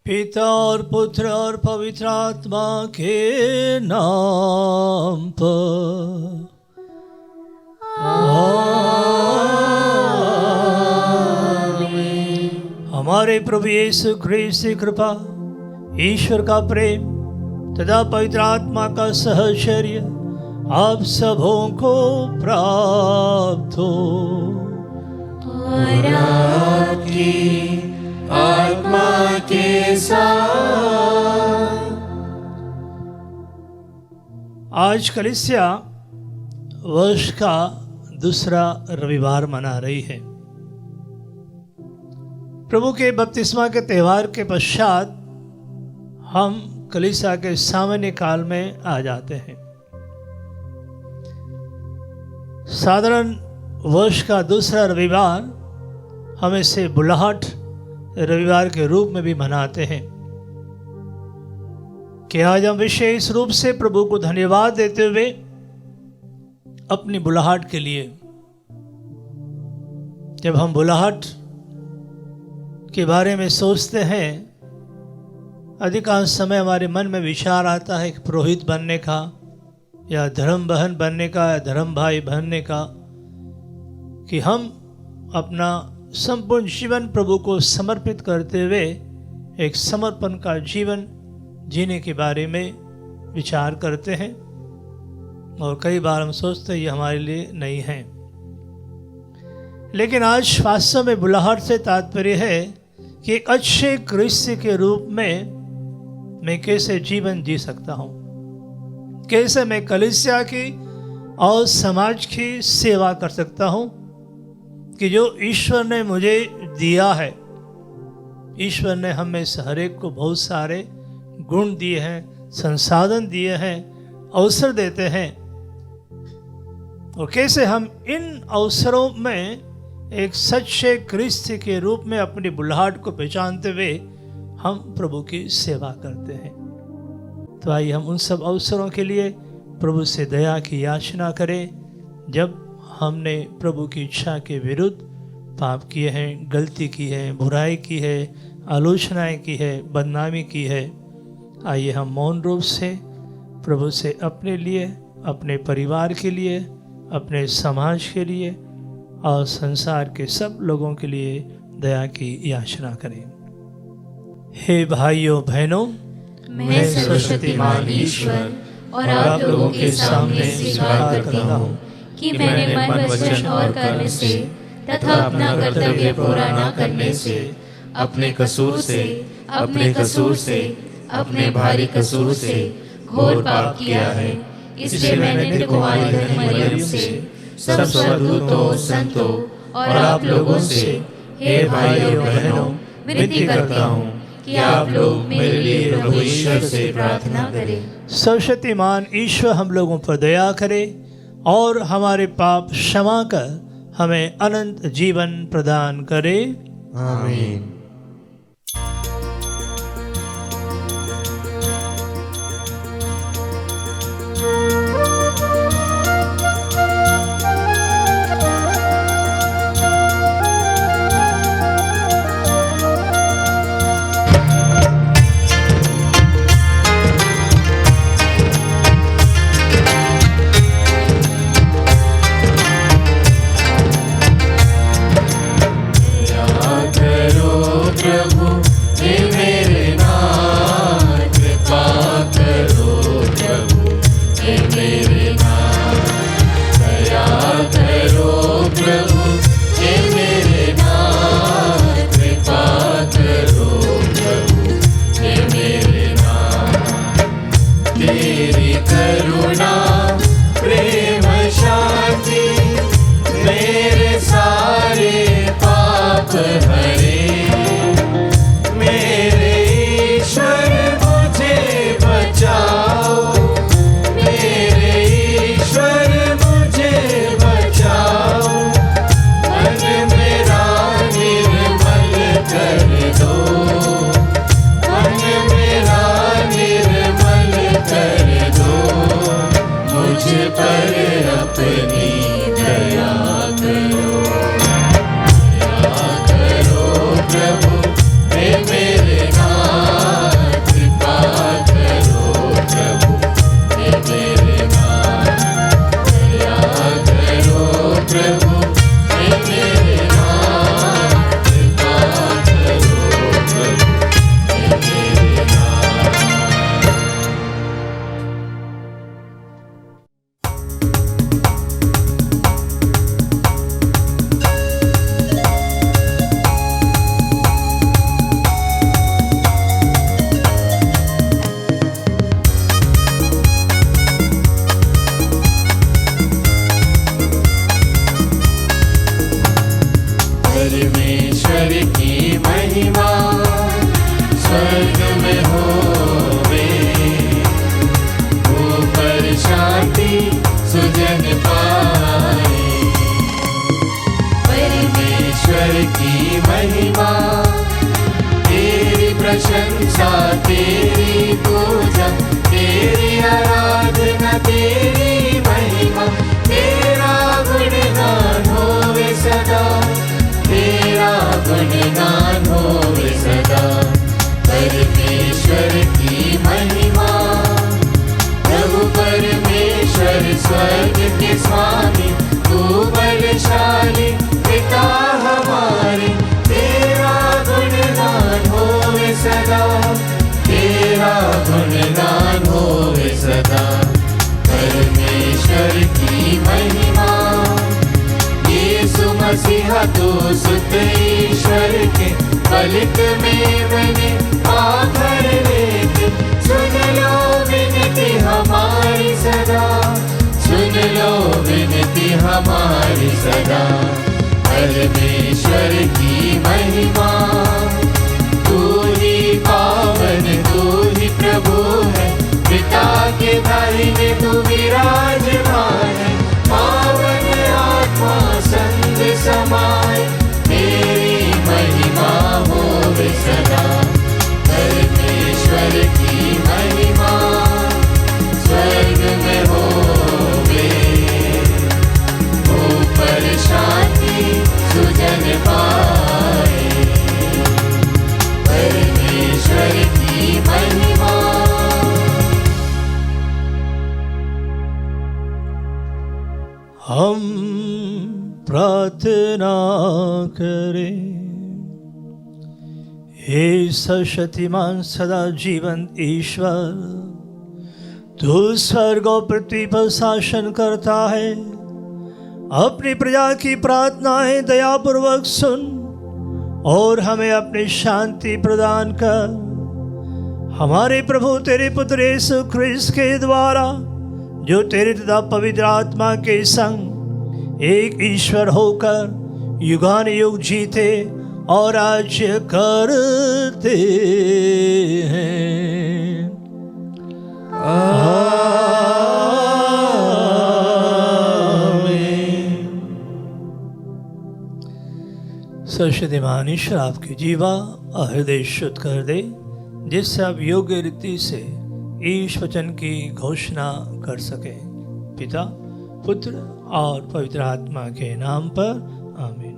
पिता और पुत्र और पवित्र आत्मा के नाम पर आमीन। हमारे प्रभु यीशु ख्रीस्त की कृपा, ईश्वर का प्रेम तथा पवित्र आत्मा का सहचर्य आप सबों को प्राप्त हो। और आपकी आत्मा के साथ। आज कलीसिया वर्ष का दूसरा रविवार मना रही है। प्रभु के बपतिस्मा के त्यौहार के पश्चात हम कलीसिया के सामान्य काल में आ जाते हैं। साधारण वर्ष का दूसरा रविवार हम इसे बुलाहट रविवार के रूप में भी मनाते हैं कि आज हम विशेष रूप से प्रभु को धन्यवाद देते हुए अपनी बुलाहट के लिए, जब हम बुलाहट के बारे में सोचते हैं, अधिकांश समय हमारे मन में विचार आता है कि पुरोहित बनने का या धर्म बहन बनने का या धर्म भाई बनने का, कि हम अपना संपूर्ण जीवन प्रभु को समर्पित करते हुए एक समर्पण का जीवन जीने के बारे में विचार करते हैं। और कई बार हम सोचते हैं ये हमारे लिए नहीं है। लेकिन आज वास्तव में बुलाहट से तात्पर्य है कि एक अच्छे क्रिस्ती के रूप में मैं कैसे जीवन जी सकता हूँ, कैसे मैं कलीसिया की और समाज की सेवा कर सकता हूँ कि जो ईश्वर ने मुझे दिया है। ईश्वर ने हमें हर एक को बहुत सारे गुण दिए हैं, संसाधन दिए हैं, अवसर देते हैं, और कैसे हम इन अवसरों में एक सच्चे क्रिस्ती के रूप में अपनी बुलाहट को पहचानते हुए हम प्रभु की सेवा करते हैं। तो आइए हम उन सब अवसरों के लिए प्रभु से दया की याचना करें जब हमने प्रभु की इच्छा के विरुद्ध पाप किए हैं, गलती की है, बुराई की है, आलोचनाएं की है, बदनामी की है। आइए हम मौन रूप से प्रभु से अपने लिए, अपने परिवार के लिए, अपने समाज के लिए और संसार के सब लोगों के लिए दया की याचना करें। हे भाइयों बहनों, मैं सर्वशक्तिमान ईश्वर और आप लोगों के सामने स्वीकार करता हूँ कि मैंने मन, वचन और कर्म से तथा अपना कर्तव्य पूरा न करने से, अपने कसूर से, अपने भारी कसूर से घोर पाप किया है। इसलिए मैं नित्य कुमारी धन्य मरियम से, सब स्वर्गदूतों, संतों और आप लोगों से, हे भाइयों बहनों, विनती करता हूँ कि आप लोग मेरे लिए प्रभु ईश्वर से प्रार्थना करें। सर्वशक्तिमान ईश्वर हम लोगों पर दया करे और हमारे पाप क्षमा कर हमें अनंत जीवन प्रदान करे। आमीन। करो स्वर्ग में होवे, ऊपर शांति सुजन पाए। परमेश्वर की महिमा, तेरी प्रशंसा, तेरी पूजा, तेरी आराधना, तेरी महिमा, तेरा गुणगान होवे सदा, तेरा गुणगान होवे सदा। परमेश्वर की महिमा, प्रभु परमेश्वर स्वर्ग के स्वामी, तू बलशाली पिता हमारे, तेरा गुणगान होवे सदा, तेरा गुणगान होवे सदा। परमेश्वर की महिमा, यीशु मसीहा तू सुत ईश्वर के, पलक में बने आभर लेके, सुन लो विनती हमारी सदा, सुन लो विनती हमारी सदा। परमेश्वर की महिमा, तू ही पावन, तू ही प्रभु है, पिता के दाहिने तू विराजमान है। पावन आत्मा संग समाए, तेरी महिमा होवे सदा। परमेश्वर की महिमा, स्वर्ग में होवे, ऊपर शांति सुजन पाए। परमेश्वर की महिमा। हम प्रार्थना करें। हे सर्वशक्तिमान सदा जीवंत ईश्वर, तू स्वर्ग और पृथ्वी पर शासन करता है। अपनी प्रजा की प्रार्थनाएं दयापूर्वक सुन और हमें अपनी शांति प्रदान कर। हमारे प्रभु तेरे पुत्र यीशु ख्रिस्त के द्वारा, जो तेरे तथा पवित्र आत्मा के संग एक ईश्वर होकर युगान युग जीते और राज्य करते हैं। आमीन। सर्वशक्तिमान ईश्वर आपकी जीवा और हृदय शुद्ध कर दे, जिससे आप योग्य रीति से ईश वचन की घोषणा कर सके। पिता, पुत्र और पवित्र आत्मा के नाम पर आमीन।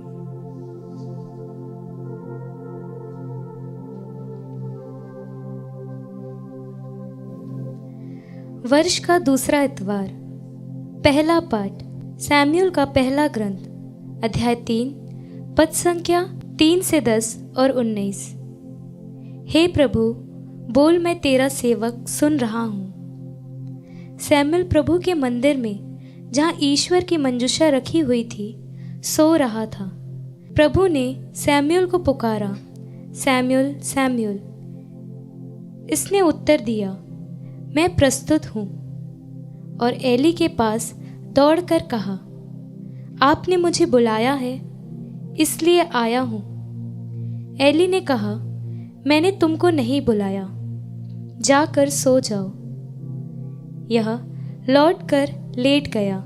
वर्ष का दूसरा इतवार। पहला पाठ सैमुएल का पहला ग्रंथ, अध्याय 3, पद संख्या 3 से 10 और 19। हे प्रभु, बोल, मैं तेरा सेवक सुन रहा हूँ। सैमुएल प्रभु के मंदिर में, जहाँ ईश्वर की मंजूषा रखी हुई थी, सो रहा था। प्रभु ने सैमुएल को पुकारा, सैमुएल, सैमुएल। इसने उत्तर दिया, मैं प्रस्तुत हूँ। और एली के पास दौड़कर कहा, आपने मुझे बुलाया है, इसलिए आया हूँ। एली ने कहा, मैंने तुमको नहीं बुलाया, जाकर सो जाओ। यह लौटकर लेट गया।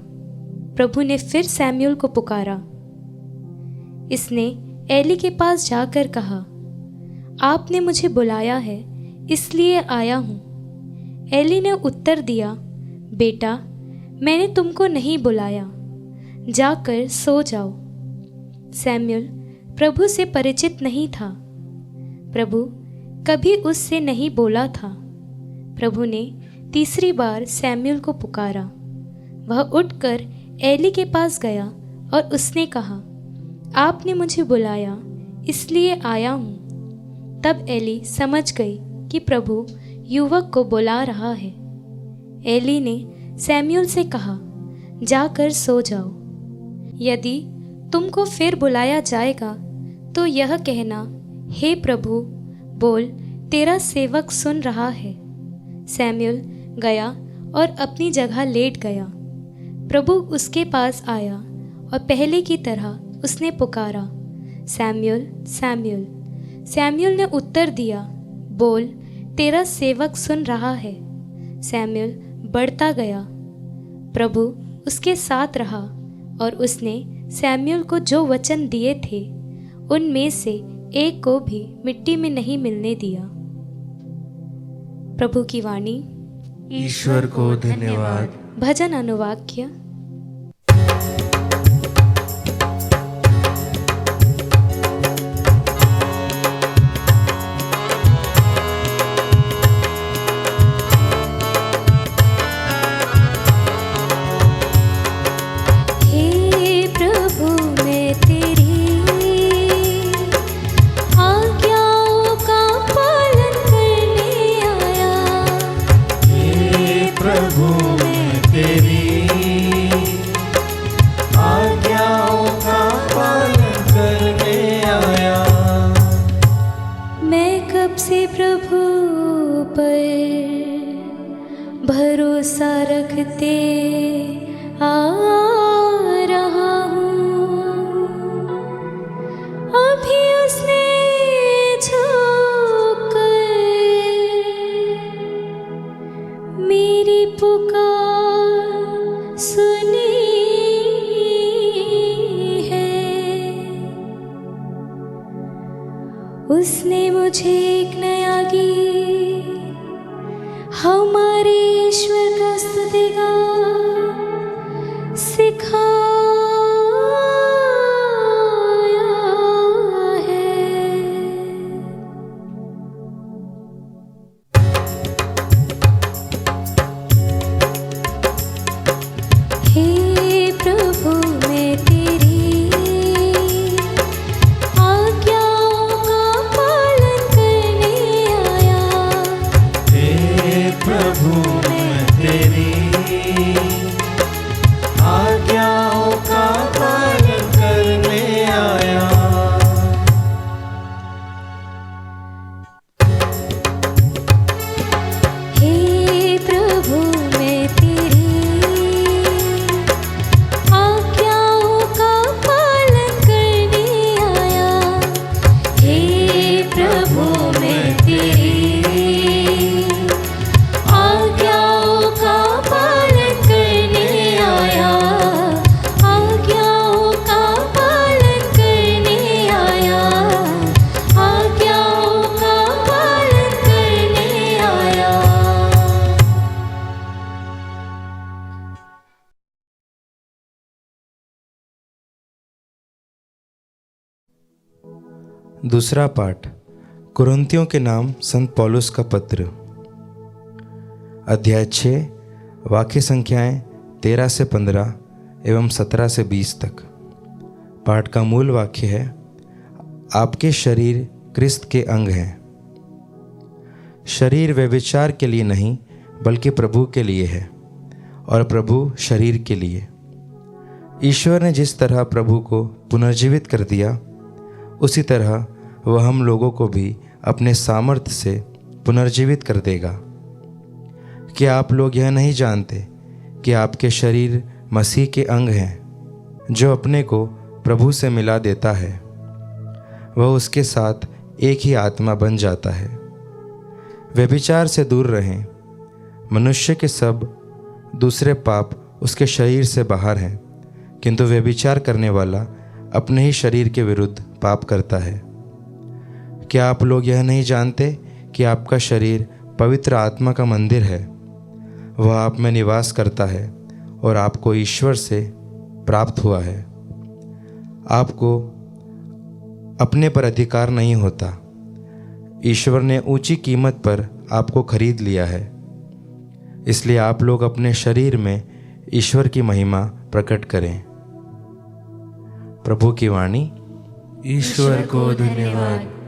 प्रभु ने फिर सैमुएल को पुकारा। इसने एली के पास जाकर कहा, आपने मुझे बुलाया है, इसलिए आया हूँ। एली ने उत्तर दिया, बेटा, मैंने तुमको नहीं बुलाया, जाकर सो जाओ। सैमुएल प्रभु से परिचित नहीं था। प्रभु कभी उससे नहीं बोला था। प्रभु ने तीसरी बार सैमुएल को पुकारा। वह उठकर एली के पास गया और उसने कहा, आपने मुझे बुलाया, इसलिए आया हूँ। तब एली समझ गई कि प्रभु युवक को बुला रहा है। एली ने सैमुएल से कहा, जाकर सो जाओ। यदि तुमको फिर बुलाया जाएगा तो यह कहना, हे प्रभु, बोल, तेरा सेवक सुन रहा है। सैमुएल गया और अपनी जगह लेट गया। प्रभु उसके पास आया और पहले की तरह उसने पुकारा, सैमुएल, सैमुएल। सैमुएल ने उत्तर दिया, बोल, तेरा सेवक सुन रहा है। सैमुएल बढ़ता गया। प्रभु उसके साथ रहा और उसने सैमुएल को जो वचन दिए थे उनमें से एक को भी मिट्टी में नहीं मिलने दिया। प्रभु की वाणी। ईश्वर को धन्यवाद। भजन अनुवाक्य। भरोसा रखते आ रहा हूँ, अभी उसने झुककर मेरी पुकार सुनी है। उसने मुझे एक नया गीत हमारे ईश्वर का स्तुति गान सिखाया है। हे प्रभु, मैं तेरी आज्ञाओं का पालन करने आया। प्रभु मैं तेरी आज्ञाओं का पालन करने आया। हे प्रभु, मैं तेरी आज्ञाओं का पालन करने आया। हे प्रभु, मैं तेरी दूसरा पाठ कुरिन्थियों के नाम संत पौलुस का पत्र, अध्याय 6, वाक्य संख्याएं 13 से 15 एवं 17 से 20 तक। पाठ का मूल वाक्य है, आपके शरीर क्रिस्त के अंग हैं। शरीर व्यभिचार के लिए नहीं बल्कि प्रभु के लिए है और प्रभु शरीर के लिए। ईश्वर ने जिस तरह प्रभु को पुनर्जीवित कर दिया उसी तरह वह हम लोगों को भी अपने सामर्थ्य से पुनर्जीवित कर देगा। क्या आप लोग यह नहीं जानते कि आपके शरीर मसीह के अंग हैं? जो अपने को प्रभु से मिला देता है वह उसके साथ एक ही आत्मा बन जाता है। व्यभिचार से दूर रहें। मनुष्य के सब दूसरे पाप उसके शरीर से बाहर हैं, किंतु व्यभिचार करने वाला अपने ही शरीर के विरुद्ध पाप करता है। क्या आप लोग यह नहीं जानते कि आपका शरीर पवित्र आत्मा का मंदिर है? वह आप में निवास करता है और आपको ईश्वर से प्राप्त हुआ है। आपको अपने पर अधिकार नहीं होता। ईश्वर ने ऊंची कीमत पर आपको खरीद लिया है। इसलिए आप लोग अपने शरीर में ईश्वर की महिमा प्रकट करें। प्रभु की वाणी। ईश्वर को धन्यवाद।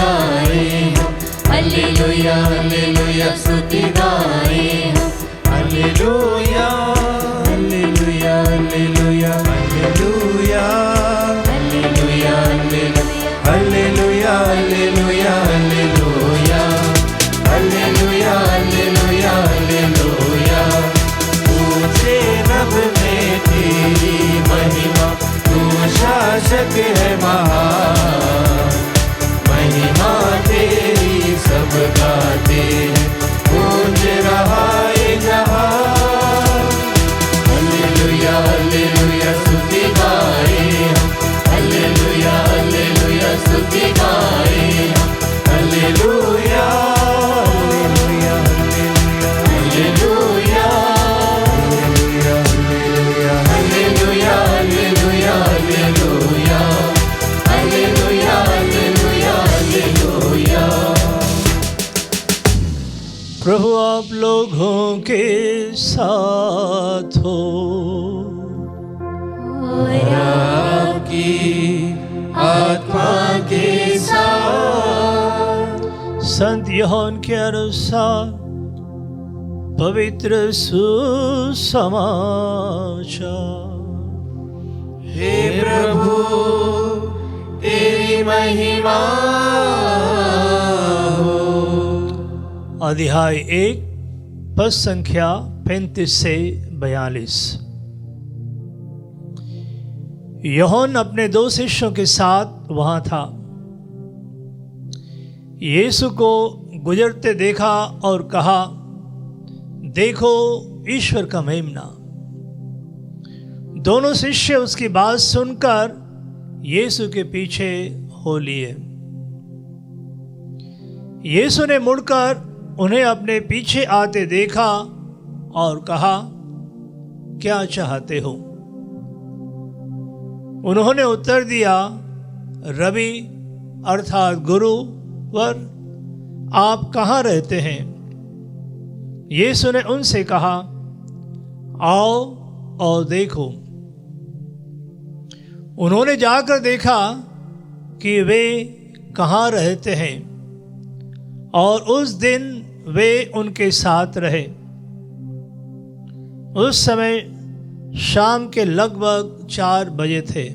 गाए हम, हालेलुया हालेलुया स्तुति गाए हम, hallelujah hallelujah hallelujah hallelujah hallelujah hallelujah hallelujah hallelujah hallelujah hallelujah hallelujah hallelujah ऊंचे रब में तेरी महिमा, तू शासक है महान, महिमा तेरी सब गाते हैं, गूंज रहा है जहां। हालेलुया हालेलुया स्तुति गाए हम, हालेलुया हालेलुया स्तुति गाए हम, hallelujah hallelujah hallelujah hallelujah hallelujah hallelujah hallelujah hallelujah hallelujah hallelujah hallelujah. प्रभु आप लोगों के साथ हो। आपकी आत्मा के साथ संत यूहन्ना के अनुसार पवित्र सुसमाचार। हे प्रभु तेरी महिमा हो। अध्याय 1 पद संख्या 35 से 42। यूहन्ना अपने 2 शिष्यों के साथ वहां था। यीशु को गुजरते देखा और कहा, देखो ईश्वर का मेमना। दोनों शिष्य उसकी बात सुनकर यीशु के पीछे हो लिए। यीशु ने मुड़कर उन्हें अपने पीछे आते देखा और कहा, क्या चाहते हो? उन्होंने उत्तर दिया, रबी अर्थात गुरु वर, आप कहाँ रहते हैं? यीशु ने उनसे कहा, आओ और देखो। उन्होंने जाकर देखा कि वे कहाँ रहते हैं, और उस दिन वे उनके साथ रहे। उस समय शाम के लगभग 4 बजे थे।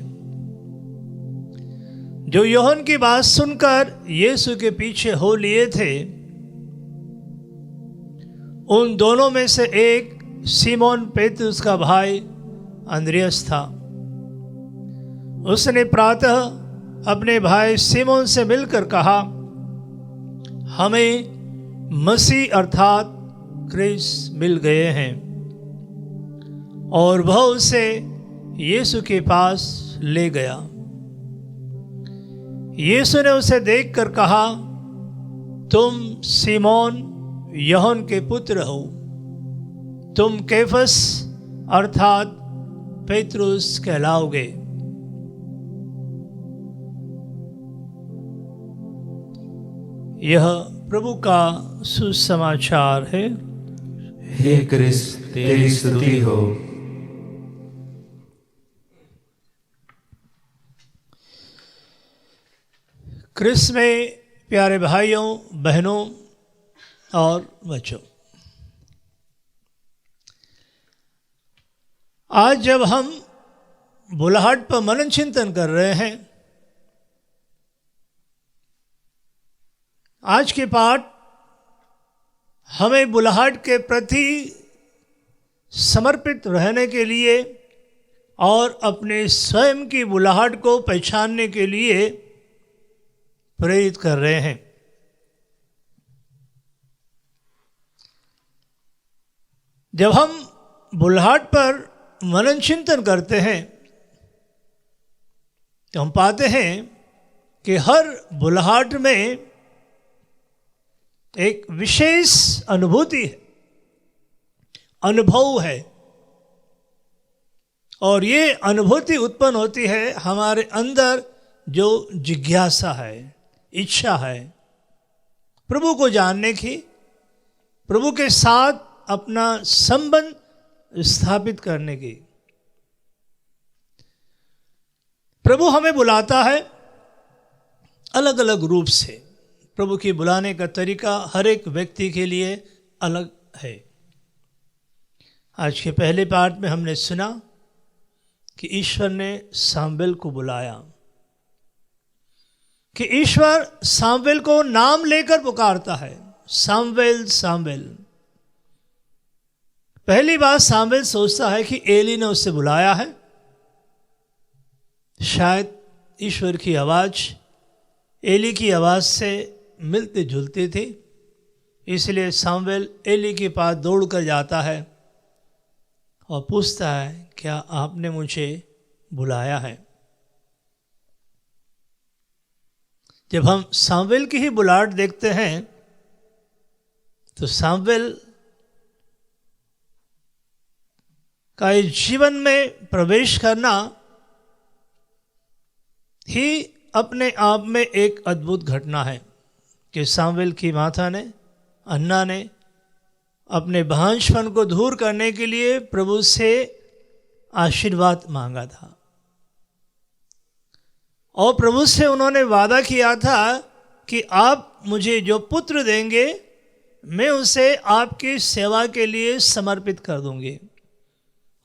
जो यूहन्ना की बात सुनकर यीशु के पीछे हो लिए थे, उन दोनों में से एक सीमोन पेतरुस का भाई अंद्रियास था। उसने प्रातः अपने भाई सीमोन से मिलकर कहा, हमें मसीह अर्थात क्रिस्त मिल गए हैं। और वह उसे यीशु के पास ले गया। यीशु ने उसे देखकर कहा, तुम सीमोन यूहन्ना के पुत्र हो, तुम केफस अर्थात पेतरुस कहलाओगे। यह प्रभु का सुसमाचार है। हे क्रिस्त तेरी स्तुति हो। क्रिस्त में प्यारे भाइयों, बहनों और बच्चों, आज जब हम बुलाहट पर मनन चिंतन कर रहे हैं, आज के पाठ हमें बुलाहट के प्रति समर्पित रहने के लिए और अपने स्वयं की बुलाहट को पहचानने के लिए प्रेरित कर रहे हैं। जब हम बुलाहट पर मनन चिंतन करते हैं तो हम पाते हैं कि हर बुलाहट में एक विशेष अनुभूति है, अनुभव है। और ये अनुभूति उत्पन्न होती है हमारे अंदर जो जिज्ञासा है, इच्छा है प्रभु को जानने की, प्रभु के साथ अपना संबंध स्थापित करने की। प्रभु हमें बुलाता है अलग अलग रूप से। प्रभु की बुलाने का तरीका हर एक व्यक्ति के लिए अलग है। आज के पहले पाठ में हमने सुना कि ईश्वर ने सामुएल को बुलाया, कि ईश्वर सामुएल को नाम लेकर पुकारता है, सामुएल सामुएल। पहली बात सामुएल सोचता है कि एली ने उससे बुलाया है, शायद ईश्वर की आवाज़ एली की आवाज़ से मिलती जुलती थी, इसलिए सामुएल एली के पास दौड़ कर जाता है और पूछता है, क्या आपने मुझे बुलाया है? जब हम सामुएल की ही बुलाहट देखते हैं तो सामुएल का इस जीवन में प्रवेश करना ही अपने आप में एक अद्भुत घटना है कि सामुएल की माता ने, अन्ना ने अपने भांजपन को दूर करने के लिए प्रभु से आशीर्वाद मांगा था और प्रभु से उन्होंने वादा किया था कि आप मुझे जो पुत्र देंगे मैं उसे आपकी सेवा के लिए समर्पित कर दूंगी।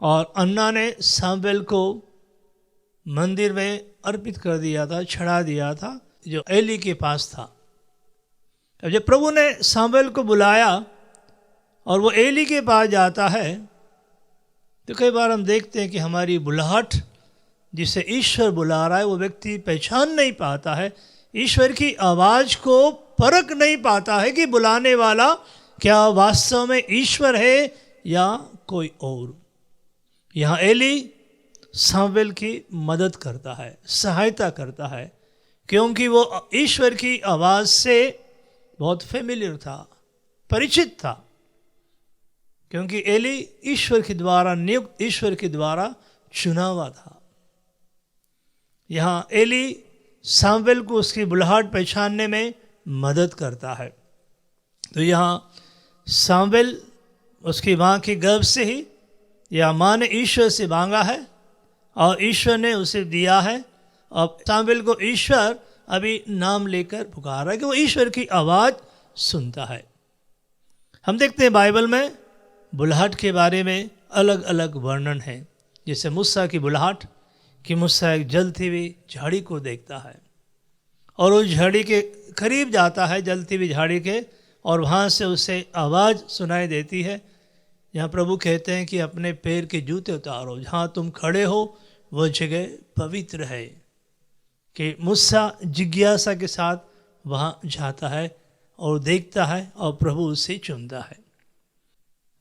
और अन्ना ने सामुएल को मंदिर में अर्पित कर दिया था, चढ़ा दिया था, जो एली के पास था। अब जब प्रभु ने सामुएल को बुलाया और वो एली के पास जाता है तो कई बार हम देखते हैं कि हमारी बुलाहट जिसे ईश्वर बुला रहा है वो व्यक्ति पहचान नहीं पाता है, ईश्वर की आवाज़ को परख नहीं पाता है कि बुलाने वाला क्या वास्तव में ईश्वर है या कोई और। यहाँ एली सामुएल की मदद करता है, सहायता करता है, क्योंकि वो ईश्वर की आवाज़ से बहुत फेमिलियर था, परिचित था, क्योंकि एली ईश्वर के द्वारा नियुक्त, ईश्वर के द्वारा चुना हुआ था। यहाँ एली सामुएल को उसकी बुलाहट पहचानने में मदद करता है। तो यहाँ सामुएल उसकी माँ के गर्भ से ही, या माँ ने ईश्वर से मांगा है और ईश्वर ने उसे दिया है। अब सामुएल को ईश्वर अभी नाम लेकर पुकार रहा है कि वो ईश्वर की आवाज़ सुनता है। हम देखते हैं बाइबल में बुलाहट के बारे में अलग अलग वर्णन है। जैसे मूसा की बुलाहट कि मूसा एक जलती हुई झाड़ी को देखता है और उस झाड़ी के करीब जाता है, जलती हुई झाड़ी के, और वहाँ से उसे आवाज़ सुनाई देती है। यहाँ प्रभु कहते हैं कि अपने पैर के जूते उतारो, जहाँ तुम खड़े हो वो जगह पवित्र है। कि मूसा जिज्ञासा के साथ वहाँ जाता है और देखता है और प्रभु उसे चुनता है।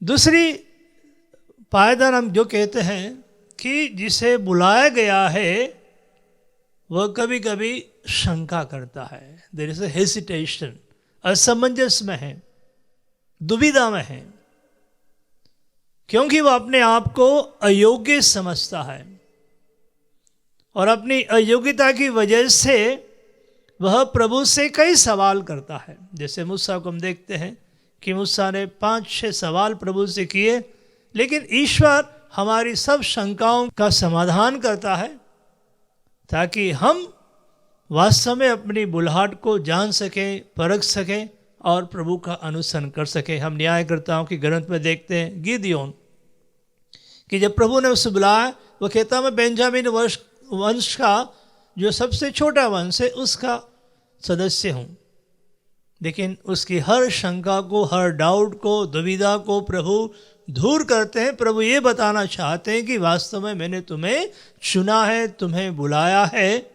दूसरी पायदान हम जो कहते हैं कि जिसे बुलाया गया है वह कभी कभी शंका करता है, देयर इज अ हेसिटेशन, असमंजस में है, दुविधा में है, क्योंकि वह अपने आप को अयोग्य समझता है और अपनी अयोग्यता की वजह से वह प्रभु से कई सवाल करता है। जैसे मूसा को हम देखते हैं कि मूसा ने 5-6 सवाल प्रभु से किए, लेकिन ईश्वर हमारी सब शंकाओं का समाधान करता है ताकि हम वास्तव में अपनी बुलाहट को जान सकें, परख सकें और प्रभु का अनुसरण कर सकें। हम न्यायकर्ताओं की ग्रंथ में देखते हैं गिदयोन कि जब प्रभु ने उसे बुलाया, वो कहता मैं बेंजामिन वंश का जो सबसे छोटा वंश है उसका सदस्य हूँ, लेकिन उसकी हर शंका को, हर डाउट को, दुविधा को प्रभु दूर करते हैं। प्रभु ये बताना चाहते हैं कि वास्तव में मैंने तुम्हें चुना है, तुम्हें बुलाया है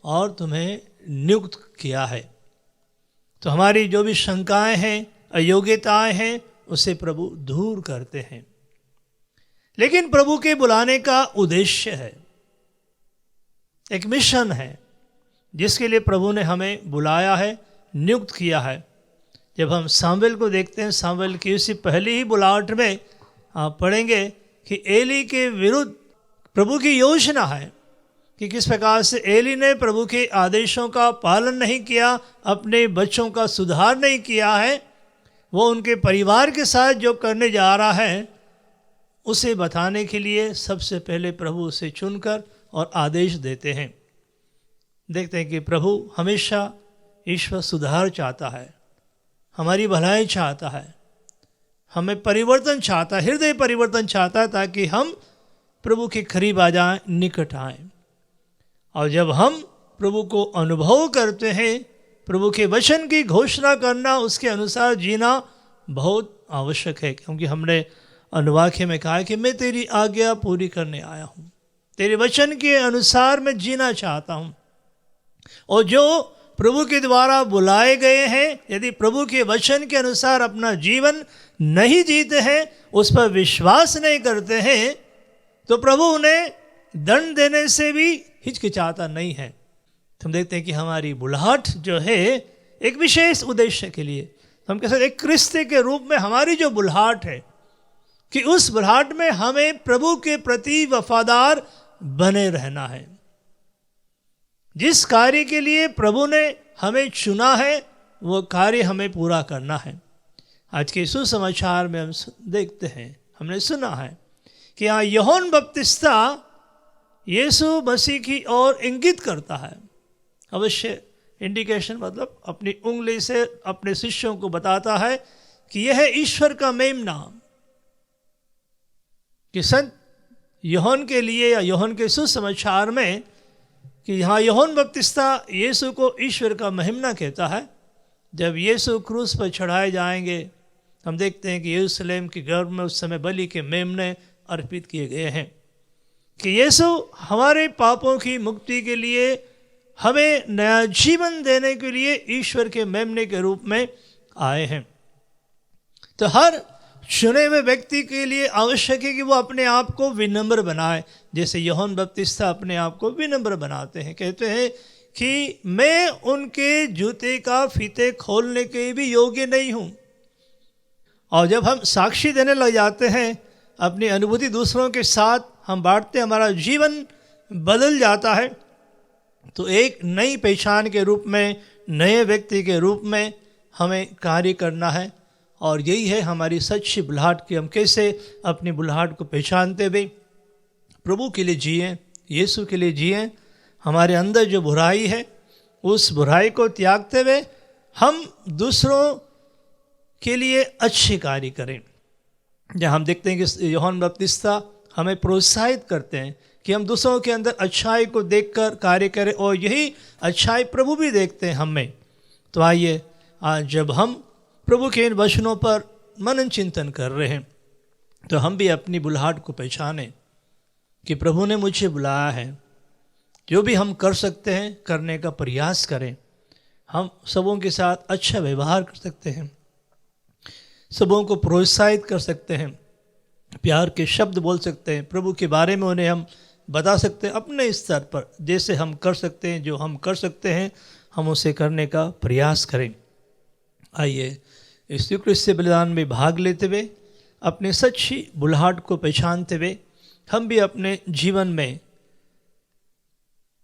और तुम्हें नियुक्त किया है। तो हमारी जो भी शंकाएं हैं, अयोग्यताएं हैं, उसे प्रभु दूर करते हैं। लेकिन प्रभु के बुलाने का उद्देश्य है, एक मिशन है जिसके लिए प्रभु ने हमें बुलाया है, नियुक्त किया है। जब हम सामुएल को देखते हैं, सामुएल की उसी पहली ही बुलाहट में आप पढ़ेंगे कि एली के विरुद्ध प्रभु की योजना है कि किस प्रकार से एली ने प्रभु के आदेशों का पालन नहीं किया, अपने बच्चों का सुधार नहीं किया है। वो उनके परिवार के साथ जो करने जा रहा है उसे बताने के लिए सबसे पहले प्रभु उसे चुनकर और आदेश देते हैं। देखते हैं कि प्रभु हमेशा ईश्वर सुधार चाहता है, हमारी भलाई चाहता है, हमें परिवर्तन चाहता है, हृदय परिवर्तन चाहता है, ताकि हम प्रभु के करीब आ जाएं, निकट आएं। और जब हम प्रभु को अनुभव करते हैं, प्रभु के वचन की घोषणा करना, उसके अनुसार जीना बहुत आवश्यक है, क्योंकि हमने अनुवाक्य में कहा है कि मैं तेरी आज्ञा पूरी करने आया हूँ, तेरे वचन के अनुसार मैं जीना चाहता हूँ। और जो प्रभु के द्वारा बुलाए गए हैं, यदि प्रभु के वचन के अनुसार अपना जीवन नहीं जीते हैं, उस पर विश्वास नहीं करते हैं, तो प्रभु उन्हें दंड देने से भी हिचकिचाता नहीं है। हम देखते हैं कि हमारी बुलाहट जो है एक विशेष उद्देश्य के लिए, हम कह सकते एक क्रिस्ती के रूप में हमारी जो बुलाहट है, कि उस बुलाहट में हमें प्रभु के प्रति वफादार बने रहना है। जिस कार्य के लिए प्रभु ने हमें चुना है, वो कार्य हमें पूरा करना है। आज के सुसमाचार में हम देखते हैं, हमने सुना है कि यहाँ यूहन्ना बपतिस्ता यीशु मसीह की ओर इंगित करता है। अवश्य इंडिकेशन मतलब अपनी उंगली से अपने शिष्यों को बताता है कि यह है ईश्वर का मेमना। कि संत यूहन्ना के लिए या यूहन्ना के सुसमाचार में कि यहाँ यूहन्ना बपतिस्ता यीशु को ईश्वर का मेमना कहता है। जब यीशु क्रूस पर चढ़ाए जाएंगे, हम देखते हैं कि यरूशलेम के गर्भ में उस समय बलि के मेमने अर्पित किए गए हैं, कि यीशु हमारे पापों की मुक्ति के लिए, हमें नया जीवन देने के लिए ईश्वर के मेमने के रूप में आए हैं। तो हर चुने हुए व्यक्ति के लिए आवश्यक है कि वो अपने आप को विनम्र बनाए, जैसे यूहन्ना बपतिस्ता अपने आप को विनम्र बनाते हैं। कहते हैं कि मैं उनके जूते का फीते खोलने के भी योग्य नहीं हूँ। और जब हम साक्षी देने लग जाते हैं, अपनी अनुभूति दूसरों के साथ हम बांटते, हमारा जीवन बदल जाता है, तो एक नई पहचान के रूप में, नए व्यक्ति के रूप में हमें कार्य करना है। और यही है हमारी सच्ची बुलाहट कि हम कैसे अपनी बुलाहट को पहचानते हुए प्रभु के लिए जिएं, यीशु के लिए जिएं। हमारे अंदर जो बुराई है, उस बुराई को त्यागते हुए हम दूसरों के लिए अच्छे कार्य करें। जहाँ हम देखते हैं कि यूहन्ना बपतिस्ता हमें प्रोत्साहित करते हैं कि हम दूसरों के अंदर अच्छाई को देखकर कार्य करें, और यही अच्छाई प्रभु भी देखते हैं हम में। तो आइए आज जब हम प्रभु के इन वचनों पर मनन चिंतन कर रहे हैं, तो हम भी अपनी बुलाहट को पहचानें कि प्रभु ने मुझे बुलाया है। जो भी हम कर सकते हैं करने का प्रयास करें। हम सबों के साथ अच्छा व्यवहार कर सकते हैं, सबों को प्रोत्साहित कर सकते हैं, प्यार के शब्द बोल सकते हैं, प्रभु के बारे में उन्हें हम बता सकते हैं। अपने स्तर पर जैसे हम कर सकते हैं, जो हम कर सकते हैं, हम उसे करने का प्रयास करें। आइए इस यूक्रिस्तीय बलिदान में भाग लेते हुए, अपने सच्ची बुलाहट को पहचानते हुए, हम भी अपने जीवन में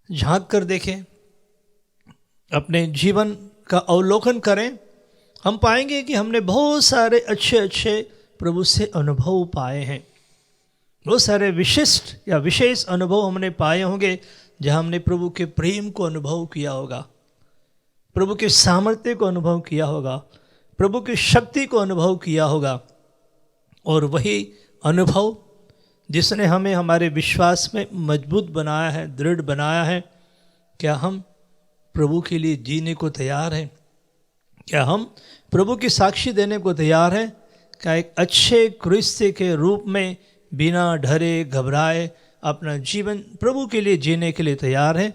झांक कर देखें, अपने जीवन का अवलोकन करें। हम पाएंगे कि हमने बहुत सारे अच्छे अच्छे प्रभु से अनुभव पाए हैं। बहुत सारे विशिष्ट या विशेष अनुभव हमने पाए होंगे, जहाँ हमने प्रभु के प्रेम को अनुभव किया होगा, प्रभु के सामर्थ्य को अनुभव किया होगा, प्रभु की शक्ति को अनुभव किया होगा। और वही अनुभव जिसने हमें हमारे विश्वास में मजबूत बनाया है, दृढ़ बनाया है। क्या हम प्रभु के लिए जीने को तैयार हैं? क्या हम प्रभु की साक्षी देने को तैयार हैं? क्या एक अच्छे क्रिस्ती के रूप में बिना डरे घबराए अपना जीवन प्रभु के लिए जीने के लिए तैयार हैं?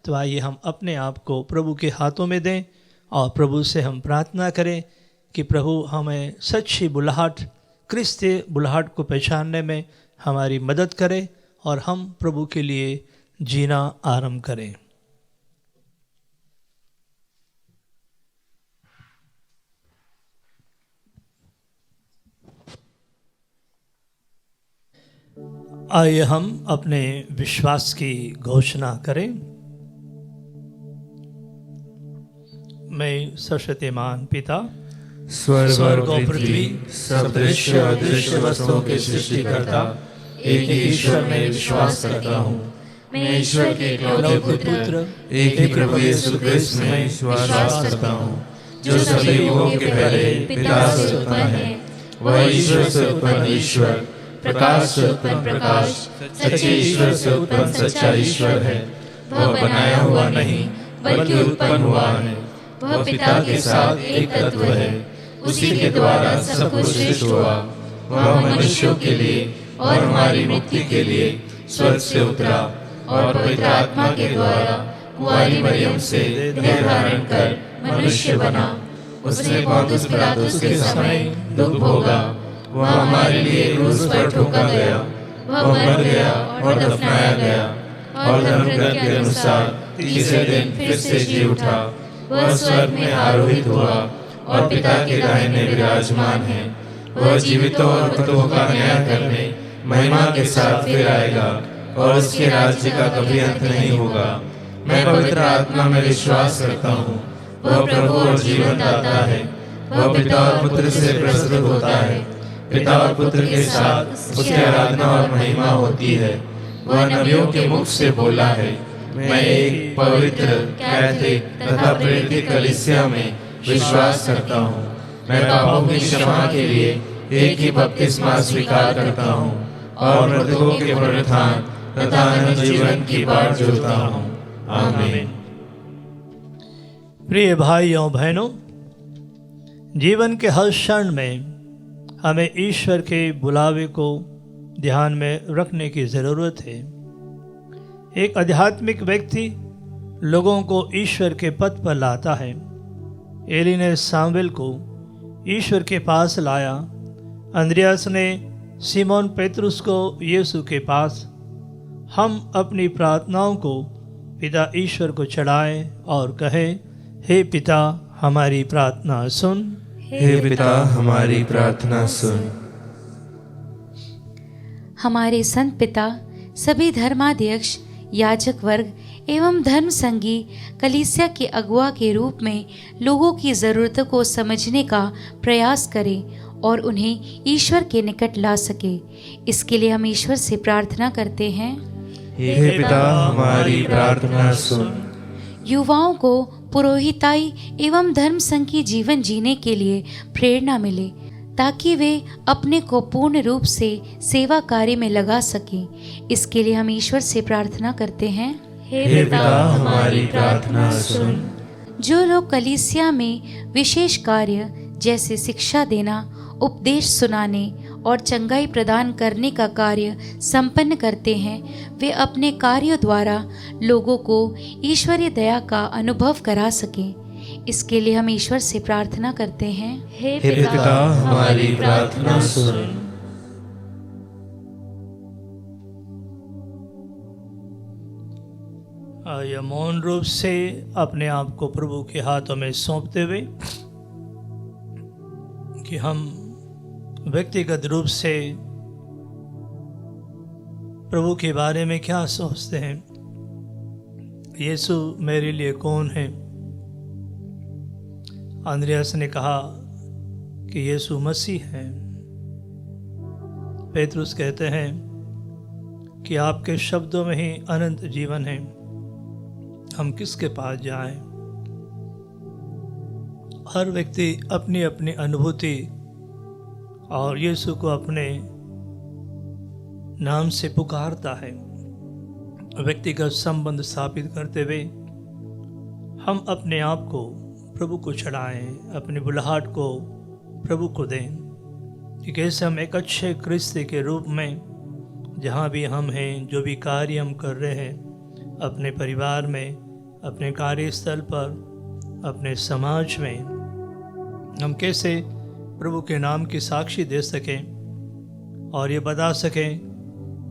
तो आइए हम अपने आप को प्रभु के हाथों में दें और प्रभु से हम प्रार्थना करें कि प्रभु हमें सच्ची बुलाहट, क्रिस्ती बुलाहट को पहचानने में हमारी मदद करें और हम प्रभु के लिए जीना आरंभ करें। आइए हम अपने विश्वास की घोषणा करें। मैं सर्वशक्तिमान पिता, स्वर्ग और पृथ्वी सब दृश्य और अदृश्य वस्तुओं के सृष्टिकर्ता एक ही ईश्वर में विश्वास करता हूँ मैं ईश्वर के इकलौते पुत्र एक ही प्रभु यीशु क्रिस्त में विश्वास करता हूँ, जो सभी युगों के पहले पिता से उत्पन्न है, वह ईश्वर से उत्पन्न ईश्वर, प्रकाश से उत्पन्न प्रकाश, सच्चे ईश्वर से उत्पन्न सच्चा ईश्वर है। वह बनाया हुआ नहीं बल्कि उत्पन्न हुआ है। वह पिता के साथ एक तत्व है, उसी के द्वारा सब कुछ सृष्टि हुआ। वह मनुष्यों के लिए और हमारी मुक्ति के लिए स्वर्ग से उतरा और पवित्र आत्मा के द्वारा कुंवारी मरियम से देह धारण कर मनुष्य बना। उसने पौंतुस पिलातुस के समय दुख भोगा। वह हमारे लिए क्रूस पर ठोका गया। वह मर गया और दफनाया गया और धर्मग्रंथ के अनुसार तीसरे दिन फिर से जी उठा। वह स्वर्ग में आरोहित हुआ और पिता के दाहिने विराजमान है। वह जीवितों और मृतों का न्याय करने महिमा के साथ फिर आएगा और उसके राज्य का कभी अंत नहीं होगा। मैं पवित्र आत्मा में विश्वास करता हूँ, वह प्रभु और जीवन दाता है। वह पिता और पुत्र से प्रस्तुत होता है। पिता और पुत्र के साथ उसकी आराधना और महिमा होती है। वह नबियों के मुख से बोला है। मैं एक पवित्र, कैथोलिक तथा प्रेरित कलीसिया में विश्वास करता हूँ। मैं पापों की क्षमा के लिए एक ही बपतिस्मा स्वीकार करता हूँ और मृतकों के पुनरुत्थान तथा अनंत जीवन की बाट जोहता हूँ। आमीन। प्रिय भाइयों बहनों, जीवन के हर क्षण में हमें ईश्वर के बुलावे को ध्यान में रखने की ज़रूरत है। एक आध्यात्मिक व्यक्ति लोगों को ईश्वर के पथ पर लाता है। एली ने सामुएल को ईश्वर के पास लाया। अंद्रियास ने सिमोन पेतरुस को यीशु के पास। हम अपनी प्रार्थनाओं को पिता ईश्वर को चढ़ाएं और कहें, हे पिता हमारी प्रार्थना सुन। हे पिता हमारी प्रार्थना सुन। हमारे संत पिता, सभी धर्माध्यक्ष, याजक वर्ग एवं धर्म संगी कलीसिया के अगुआ के रूप में लोगों की ज़रूरतों को समझने का प्रयास करें और उन्हें ईश्वर के निकट ला सके। इसके लिए हम ईश्वर से प्रार्थना करते हैं। हे पिता हमारी प्रार्थना सुन। युवाओं को पुरोहिताई एवं धर्म संघ की जीवन जीने के लिए प्रेरणा मिले, ताकि वे अपने को पूर्ण रूप से सेवा कार्य में लगा सकें। इसके लिए हम ईश्वर से प्रार्थना करते हैं। हे पिता हमारी प्रार्थना सुन। जो लोग कलीसिया में विशेष कार्य जैसे शिक्षा देना, उपदेश सुनाने और चंगाई प्रदान करने का कार्य संपन्न करते हैं, वे अपने कार्यों द्वारा लोगों को ईश्वरीय दया का अनुभव करा सकें। इसके लिए हम ईश्वर से प्रार्थना करते हैं। हे पिता हमारी प्रार्थना सुन। आइए मौन रूप से अपने आप को प्रभु के हाथों में सौंपते हुए कि हम व्यक्तिगत रूप से प्रभु के बारे में क्या सोचते हैं। यीशु मेरे लिए कौन है? अंद्रियास ने कहा कि यीशु मसीह है। पेतरुस कहते हैं कि आपके शब्दों में ही अनंत जीवन है, हम किसके पास जाएं? हर व्यक्ति अपनी अपनी अनुभूति और यीशु को अपने नाम से पुकारता है। व्यक्तिगत संबंध स्थापित करते हुए हम अपने आप को प्रभु को चढ़ाएं, अपनी बुलाहट को प्रभु को दें कि कैसे हम एक अच्छे क्रिस्ती के रूप में जहाँ भी हम हैं, जो भी कार्य हम कर रहे हैं, अपने परिवार में, अपने कार्यस्थल पर, अपने समाज में, हम कैसे प्रभु के नाम की साक्षी दे सकें और ये बता सकें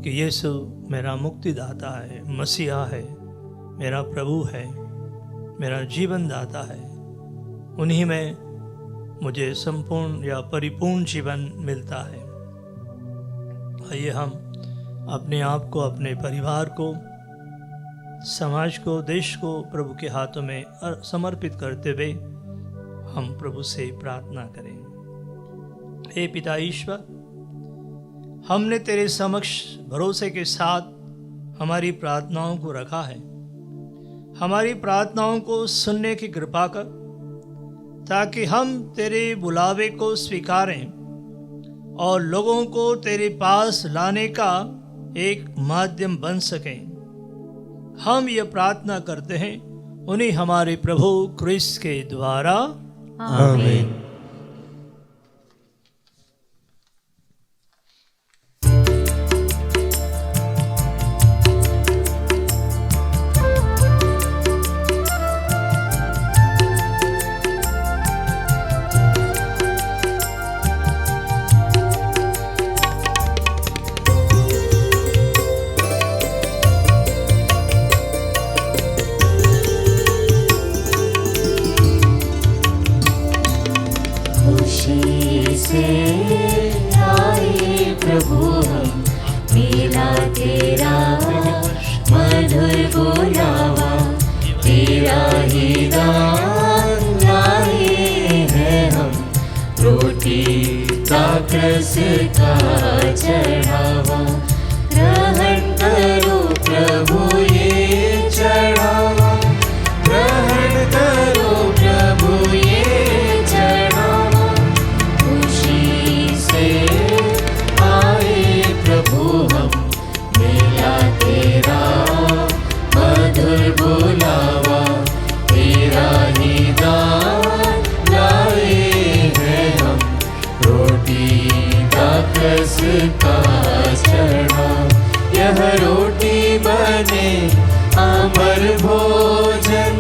कि यीशु मेरा मुक्तिदाता है, मसीहा है, मेरा प्रभु है, मेरा जीवन दाता है। उन्हीं में मुझे संपूर्ण या परिपूर्ण जीवन मिलता है। आइए हम अपने आप को, अपने परिवार को, समाज को, देश को प्रभु के हाथों में समर्पित करते हुए हम प्रभु से प्रार्थना करें। हे पिता ईश्वर, हमने तेरे समक्ष भरोसे के साथ हमारी प्रार्थनाओं को रखा है। हमारी प्रार्थनाओं को सुनने की कृपा कर, ताकि हम तेरे बुलावे को स्वीकारें और लोगों को तेरे पास लाने का एक माध्यम बन सकें। हम ये प्रार्थना करते हैं उन्हीं हमारे प्रभु क्रिस्त के द्वारा, आमीन। खुशी से आए प्रभु हम, मिला तेरा मधुर बुलावा, तेरा ही दान लाए हैं हम, रोटी दाखरस का चढ़ावा। ग्रहण करो प्रभु ये चढ़ावा, ग्रहण करो प्रभु ये चढ़ावा। खुशी से आए प्रभु हम, मिला तेरा मधुर बुलावा, तेरा ही दान लाए हैं हम, रोटी दाखरस का चढ़ा। यह रोटी बने अमर भोजन,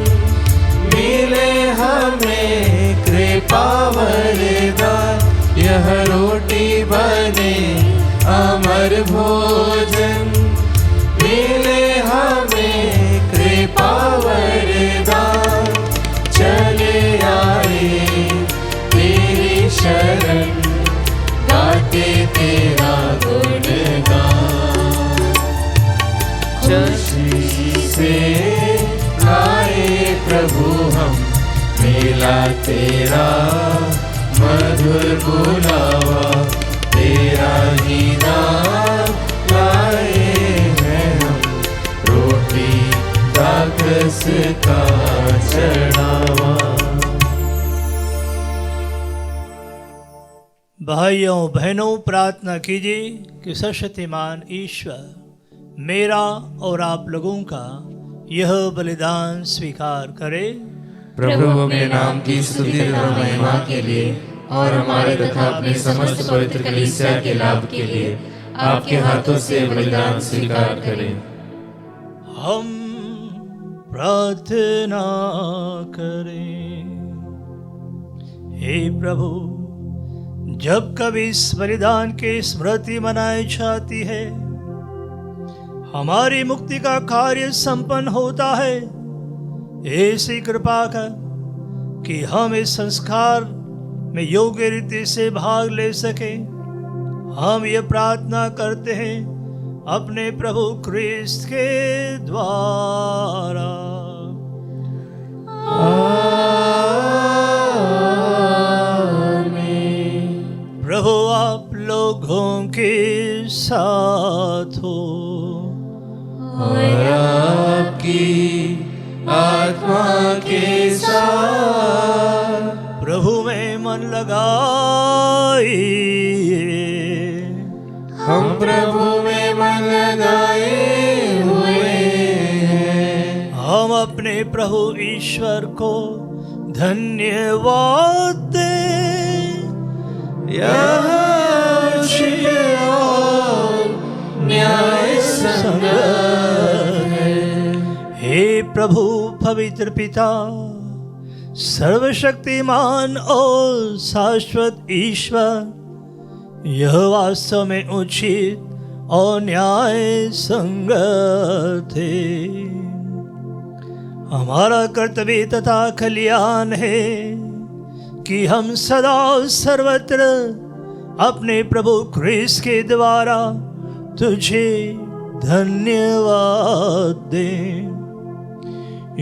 मिले हमें कृपा वरदान। यह रोटी बने अमर भोजन, मिले हमें कृपा वरदान। चले आए तेरी शरण, गाते तेरा गुणगान। खुशी से आए प्रभु हम, मिला तेरा मधुर बुलावा, तेरा ही नाम लाए हैं हम, रोटी दाखरस का चढ़ावा। भाइयों बहनों, प्रार्थना कीजिए कि सर्वशक्तिमान ईश्वर मेरा और आप लोगों का यह बलिदान स्वीकार करे। प्रभु अपने नाम की स्तुति और महिमा के लिए और हमारे तथा अपने समस्त पवित्र कलीसिया के लाभ के लिए आपके हाथों से बलिदान स्वीकार करें। हम प्रार्थना करें। हे प्रभु, जब कभी इस बलिदान की स्मृति मनाई जाती है, हमारी मुक्ति का कार्य संपन्न होता है। ऐसी कृपा कर कि हम इस संस्कार में योग्य रीति से भाग ले सके। हम ये प्रार्थना करते हैं अपने प्रभु क्रिस्त के द्वारा। प्रभु आप लोगों के साथ हो और आपकी आत्मा के साथ। प्रभु में मन लगाइए। हम प्रभु में मन लगाए हुए हैं। हम अपने प्रभु ईश्वर को धन्यवाद दें। यह उचित और न्याय संगत है। हे प्रभु पवित्र पिता, सर्वशक्तिमान और शाश्वत ईश्वर, यह वास्तव में उचित और न्याय संगत है। हमारा कर्तव्य तथा कल्याण है कि हम सदा सर्वत्र अपने प्रभु क्रिस्त के द्वारा तुझे धन्यवाद दें।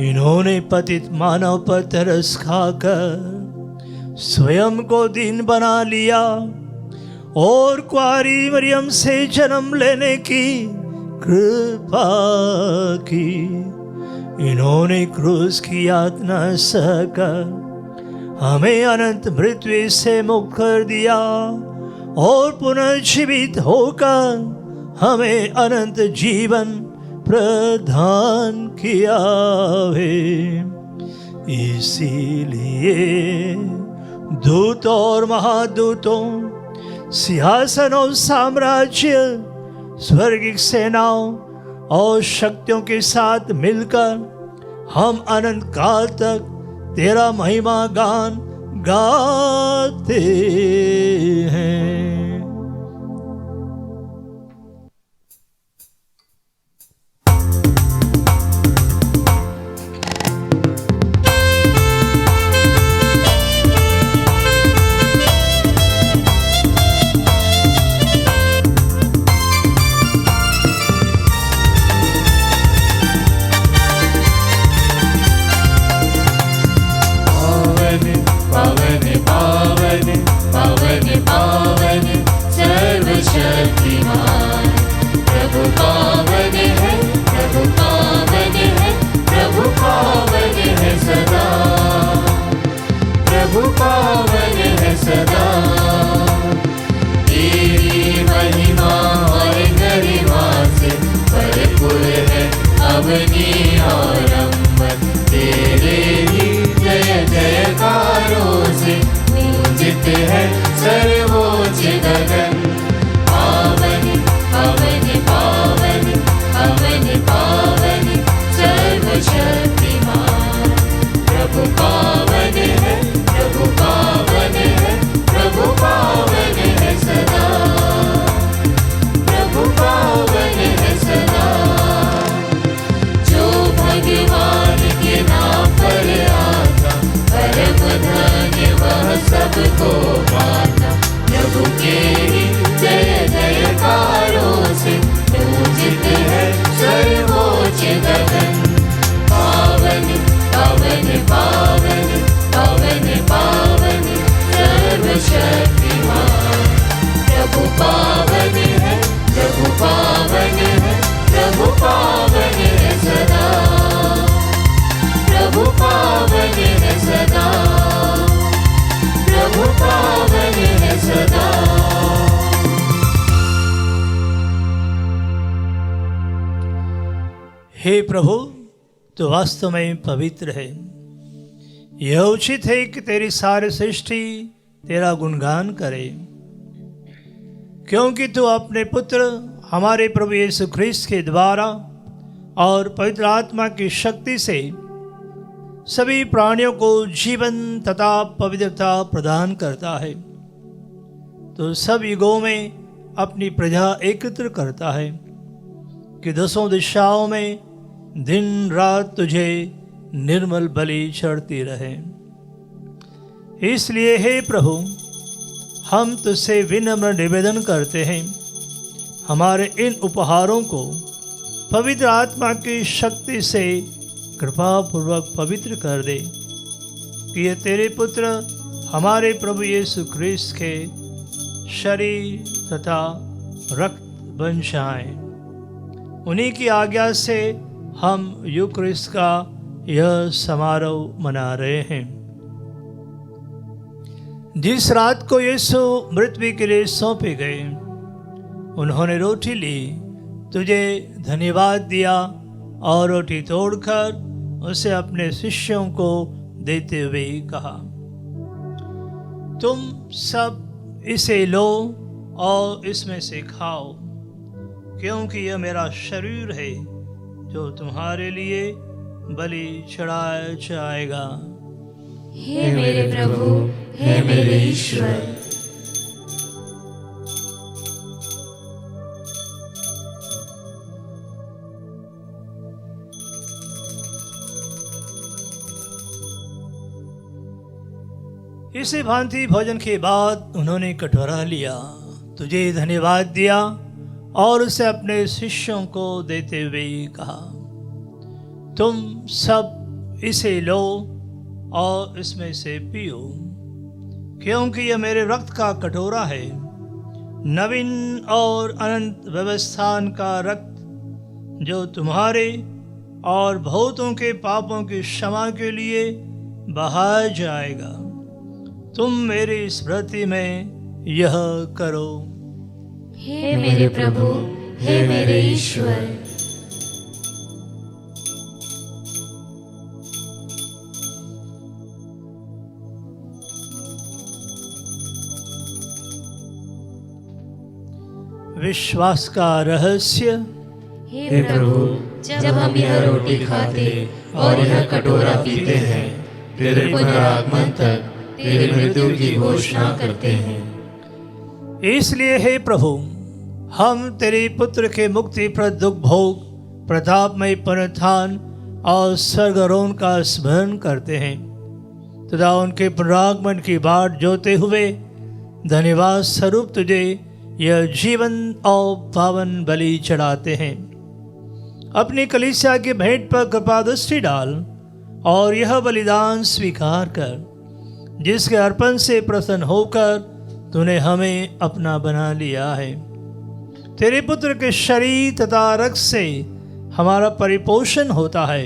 इन्होंने पतित मानव पर तरस खाकर स्वयं को दीन बना लिया और कुआरी मरियम से जन्म लेने की कृपा की। इन्होंने क्रूस की यातना सहकर हमें अनंत मृत्यु से मुक्त कर दिया और पुनर्जीवित होकर हमें अनंत जीवन प्रदान किया है। इसीलिए दूत और महादूतों, सिंहासन और साम्राज्य, स्वर्गिक सेनाओं और शक्तियों के साथ मिलकर हम अनंत काल तक तेरा महिमा गान गाते हैं। हे प्रभु, तो वास्तव में पवित्र है। यह उचित है कि तेरी सारी सृष्टि तेरा गुणगान करे, क्योंकि तू अपने पुत्र हमारे प्रभु यीशु ख्रीस्त के द्वारा और पवित्र आत्मा की शक्ति से सभी प्राणियों को जीवन तथा पवित्रता प्रदान करता है। तो सब युगों में अपनी प्रजा एकत्र करता है कि दसों दिशाओं में दिन रात तुझे निर्मल बलि चढ़ती रहे। इसलिए हे प्रभु, हम तुझसे विनम्र निवेदन करते हैं, हमारे इन उपहारों को पवित्र आत्मा की शक्ति से कृपा पूर्वक पवित्र कर दे, कि ये तेरे पुत्र हमारे प्रभु यीशु ख्रीस्त के शरीर तथा रक्त बन जाएं। उन्हीं की आज्ञा से हम यूक्रिस्ट का यह समारोह मना रहे हैं। जिस रात को यीशु मृत्यु के लिए सौंपे गए, उन्होंने रोटी ली, तुझे धन्यवाद दिया और रोटी तोड़कर उसे अपने शिष्यों को देते हुए कहा, तुम सब इसे लो और इसमें से खाओ, क्योंकि यह मेरा शरीर है जो तुम्हारे लिए बलि चढ़ाया जाएगा। हे मेरे प्रभु, हे मेरे ईश्वर। इसी भांति भोजन के बाद उन्होंने कटोरा लिया, तुझे धन्यवाद दिया और उसे अपने शिष्यों को देते हुए कहा, तुम सब इसे लो और इसमें से पियो, क्योंकि यह मेरे रक्त का कटोरा है, नवीन और अनंत व्यवस्थान का रक्त, जो तुम्हारे और बहुतों के पापों की क्षमा के लिए बहाया जाएगा। तुम मेरी स्मृति में यह करो। हे मेरे प्रभु, हे मेरे ईश्वर। विश्वास का रहस्य। हे प्रभु, जब हम यह रोटी खाते और यह कटोरा पीते हैं, तेरे पुनरागमन तक तेरी मृत्यु की घोषणा करते हैं। इसलिए हे प्रभु, हम तेरे पुत्र के मुक्तिप्रद दुख भोग, प्रतापमय पुनरुत्थान और स्वर्गारोहण का स्मरण करते हैं तथा उनके पुनरागमन की बाट जोते हुए धन्यवाद स्वरूप तुझे यह जीवन और पावन बलि चढ़ाते हैं। अपनी कलीसिया की भेंट पर कृपा दृष्टि डाल और यह बलिदान स्वीकार कर, जिसके अर्पण से प्रसन्न होकर तूने हमें अपना बना लिया है। तेरे पुत्र के शरीर तथा रक्त से हमारा परिपोषण होता है।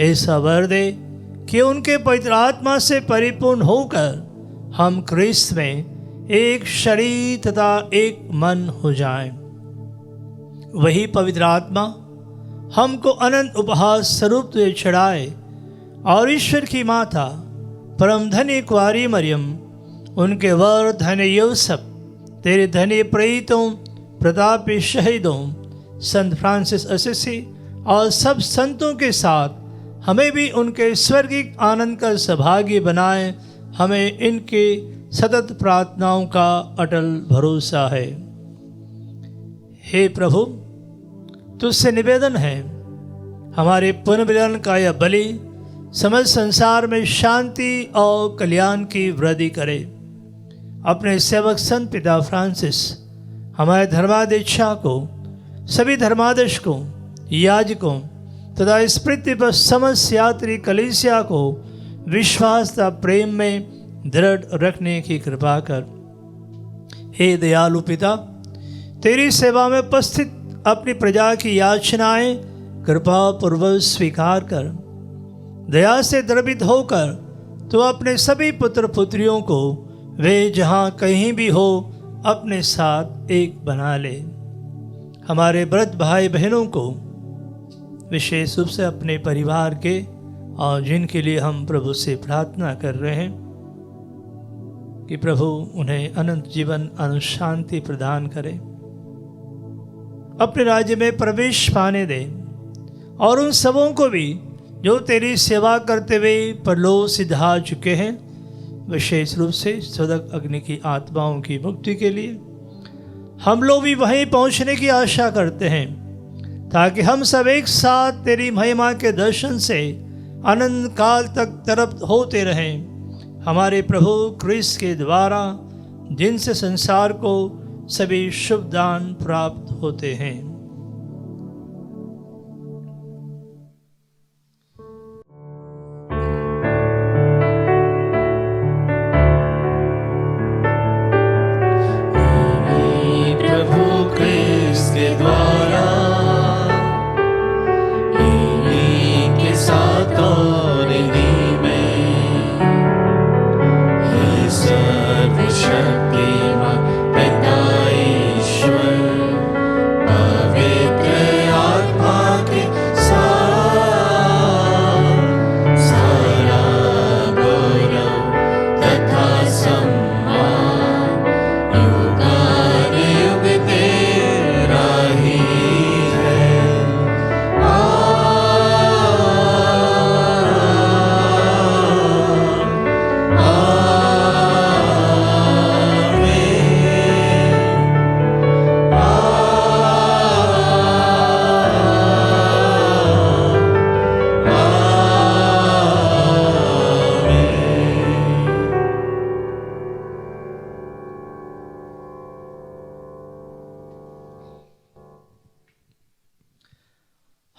ऐसा वर दे कि उनके पवित्र आत्मा से परिपूर्ण होकर हम क्रिस्त में एक शरीर तथा एक मन हो जाएं। वही पवित्र आत्मा हमको अनंत उपहार स्वरूप तुझे चढ़ाए और ईश्वर की माता परम धन्य कुंवारी मरियम, उनके वर धन्य यूसुफ, तेरे धन्य प्रेरितों, प्रतापी शहीदों, संत फ्रांसिस असिसी और सब संतों के साथ हमें भी उनके स्वर्गिक आनंद का सहभागी बनाए। हमें इनके सतत प्रार्थनाओं का अटल भरोसा है। हे प्रभु, तुझसे निवेदन है, हमारे पुनर्मिलन का यह बलि समस्त संसार में शांति और कल्याण की वृद्धि करे। अपने सेवक संत पिता फ्रांसिस, हमारे धर्माध्यक्षा को, सभी धर्माध्यक्षों, याजकों तथा इस पृथ्वी पर समस्त यात्री कलीसिया को विश्वास तथा प्रेम में दृढ़ रखने की कृपा कर। हे दयालु पिता, तेरी सेवा में उपस्थित अपनी प्रजा की याचनाएं कृपा पूर्वक स्वीकार कर। दया से द्रवित होकर तो अपने सभी पुत्र पुत्रियों को वे जहाँ कहीं भी हो अपने साथ एक बना ले। हमारे वृद्ध भाई बहनों को, विशेष रूप से अपने परिवार के और जिनके लिए हम प्रभु से प्रार्थना कर रहे हैं कि प्रभु उन्हें अनंत जीवन अनंत शांति प्रदान करे, अपने राज्य में प्रवेश पाने दे। और उन सबों को भी जो तेरी सेवा करते हुए परलोक सिधा चुके हैं, विशेष रूप से सदक अग्नि की आत्माओं की मुक्ति के लिए हम लोग भी वहीं पहुंचने की आशा करते हैं, ताकि हम सब एक साथ तेरी महिमा के दर्शन से अनंत काल तक तृप्त होते रहें। हमारे प्रभु क्रिस्त के द्वारा, जिनसे संसार को सभी शुभ दान प्राप्त होते हैं। प्रभु क्रिस्त के द्वारा इन्हीं के साथ और इन्हीं में हे सर्वशक्तिमान पिता ईश्वर, पवित्र आत्मा के साथ सारा गौरव तथा सम्मान युगानुयुग तेरा ही है।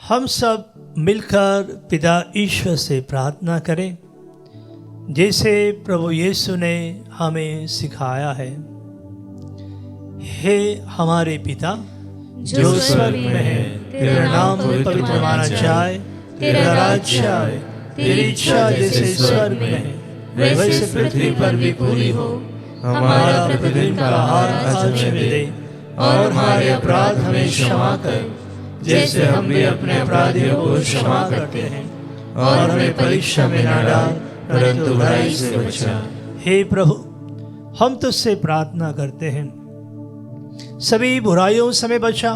हम सब मिलकर पिता ईश्वर से प्रार्थना करें, जैसे प्रभु यीशु ने हमें सिखाया है। हे हमारे पिता, जो स्वर्ग में है, तेरा नाम पवित्र माना जाए, तेरा राज्य आए, तेरी इच्छा जैसे स्वर्ग में है वैसे पृथ्वी पर भी पूरी हो। हमारा प्रतिदिन का आहार आज हमें दे, और हमारे अपराध हमें क्षमा कर, जैसे हम भी अपने अपराधियों को क्षमा करते हैं, और हमें परीक्षा में न डाल, परंतु बुराई से बचा। हे प्रभु, हम तुझसे प्रार्थना करते हैं, सभी बुराइयों से हमें बचा,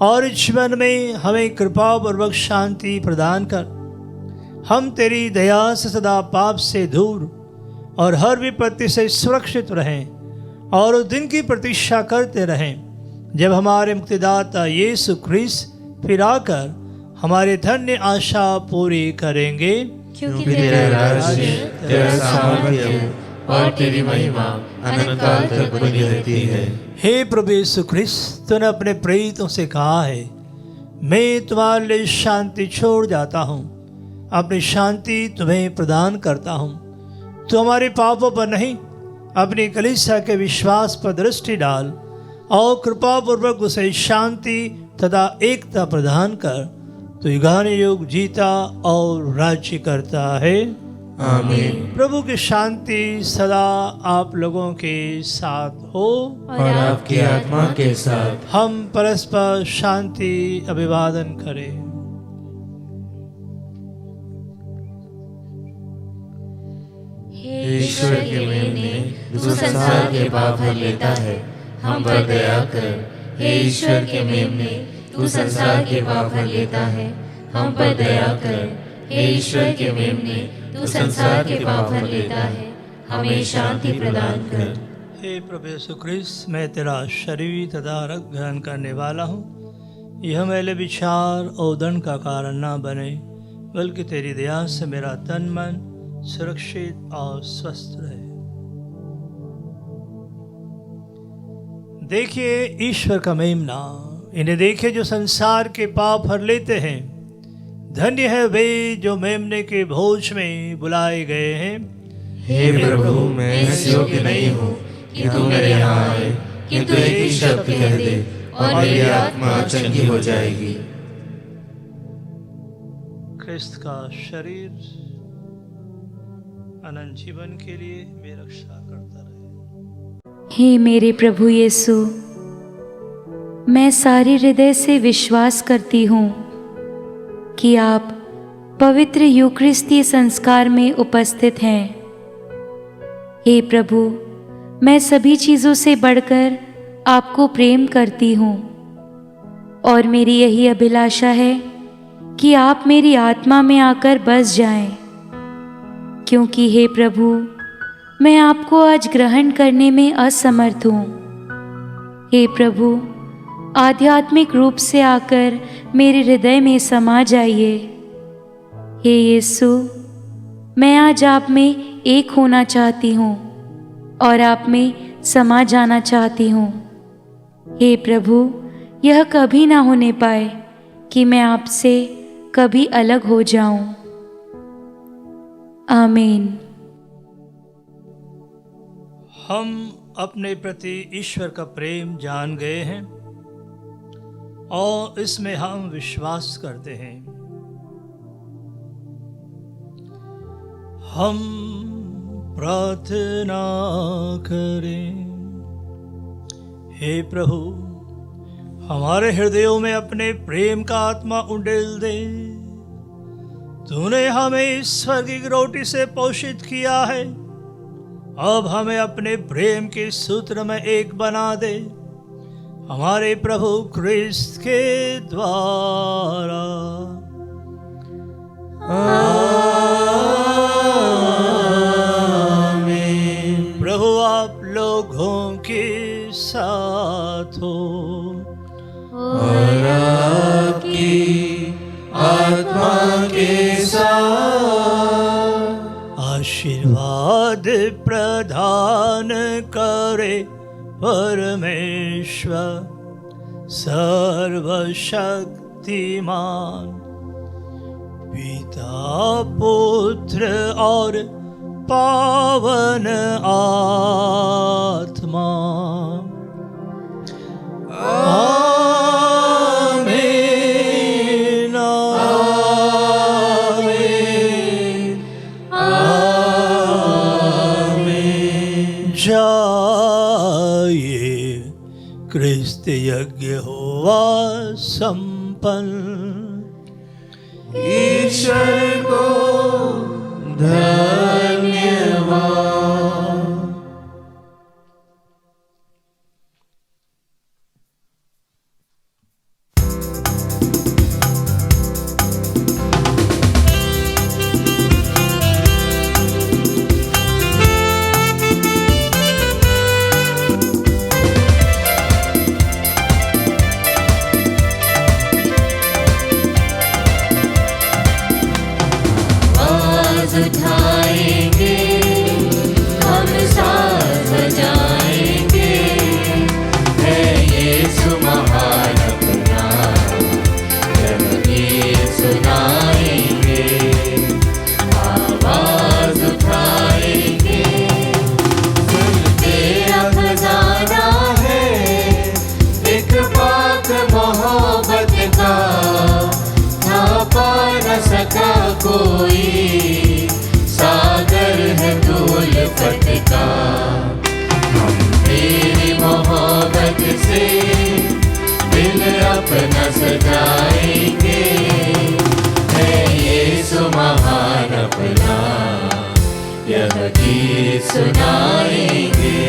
और जीवन में हमें कृपा पूर्वक शांति प्रदान कर। हम तेरी दया से सदा पाप से दूर और हर विपत्ति से सुरक्षित रहें, और उस दिन की प्रतीक्षा करते रहें जब हमारे मुक्तिदाता यीशु ख्रीस्त फिर आकर हमारे धन्य आशा पूरी करेंगे। क्योंकि तेरा राज्य, तेरा सामर्थ्य और तेरी महिमा अनंत काल तक बनी रहती है। हे प्रभु यीशु ख्रीस्त, तूने अपने प्रेरितों से कहा है, मैं तुम्हारे लिए शांति छोड़ जाता हूँ, अपनी शांति तुम्हें प्रदान करता हूँ। तू हमारे पापों पर नहीं, अपनी कलीसिया के विश्वास पर दृष्टि डाल, और कृपा पूर्वक उसे शांति तथा एकता प्रदान कर। तो युगानुयुग जीता और राज्य करता है। आमीन। प्रभु की शांति सदा आप लोगों के साथ हो, और आपकी आत्मा के साथ। हम परस्पर शांति अभिवादन करें। हे ईश्वर के मेमने, तू संसार के पाप हर लेता है, हम पर दया कर। हे ईश्वर के मेमने, तू संसार के पाप हर लेता है, हम पर दया कर। हे ईश्वर के मेमने, तू संसार के पाप हर लेता है, हमें शांति प्रदान कर। हे प्रभु यीशु ख्रीस्त, मैं तेरा शरीर तथा रक्त ग्रहण करने वाला हूँ। यह मेरे विचार और दंड का कारण ना बने, बल्कि तेरी दया से मेरा तन मन सुरक्षित और स्वस्थ रहे। देखिए ईश्वर का मेमना, इन्हें देखिए जो संसार के पाप हर लेते हैं। धन्य है वे जो मेमने के भोज में बुलाए गए हैं। हे प्रभु, मैं इस योग्य नहीं हूँ कि तू मेरे यहाँ आए, किंतु एक ही शब्द कह दे और मेरी आत्मा चंगी हो जाएगी। क्रिस्त का शरीर अनंत जीवन के लिए मेरी रक्षा करता रहे। हे मेरे प्रभु यीशु, मैं सारे हृदय से विश्वास करती हूँ कि आप पवित्र यूकरिस्तीय संस्कार में उपस्थित हैं। हे प्रभु, मैं सभी चीज़ों से बढ़कर आपको प्रेम करती हूँ, और मेरी यही अभिलाषा है कि आप मेरी आत्मा में आकर बस जाएं, क्योंकि हे प्रभु, मैं आपको आज ग्रहण करने में असमर्थ हूँ। हे प्रभु, आध्यात्मिक रूप से आकर मेरे हृदय में समा जाइए। हे यीशु, मैं आज आप में एक होना चाहती हूँ और आप में समा जाना चाहती हूँ। हे प्रभु, यह कभी ना होने पाए कि मैं आपसे कभी अलग हो जाऊं। आमीन। हम अपने प्रति ईश्वर का प्रेम जान गए हैं और इसमें हम विश्वास करते हैं। हम प्रार्थना करें। हे प्रभु, हमारे हृदयों में अपने प्रेम का आत्मा उंडेल दे। तूने हमें स्वर्गीय रोटी से पोषित किया है, अब हमें अपने प्रेम के सूत्र में एक बना दे, हमारे प्रभु क्रिस्त के द्वारा। आमीन। प्रभु आप लोगों के साथ हो और आपकी आत्मा के साथ। आशीर्वाद प्रदान करे परमेश्वर सर्वशक्तिमान, पिता पुत्र और पावन आत्मा। जाए, क्रिस्त यज्ञ हुआ संपन्न। ईश्वर को धन्यवाद। उठाएंगे हम साथ बजाएंगे, है यीशु महान अपना, यह गीत सुनाएंगे, आवाज उठाएंगे। सुन तेरा खजाना है एक पाक मोहब्बत का, ना पा न सका कोई, सागर है धूल फटका। हम तेरी मोहब्बत से दिल अपना सजाएंगे, है यीशु महान अपना, यह गीत सुनाएंगे।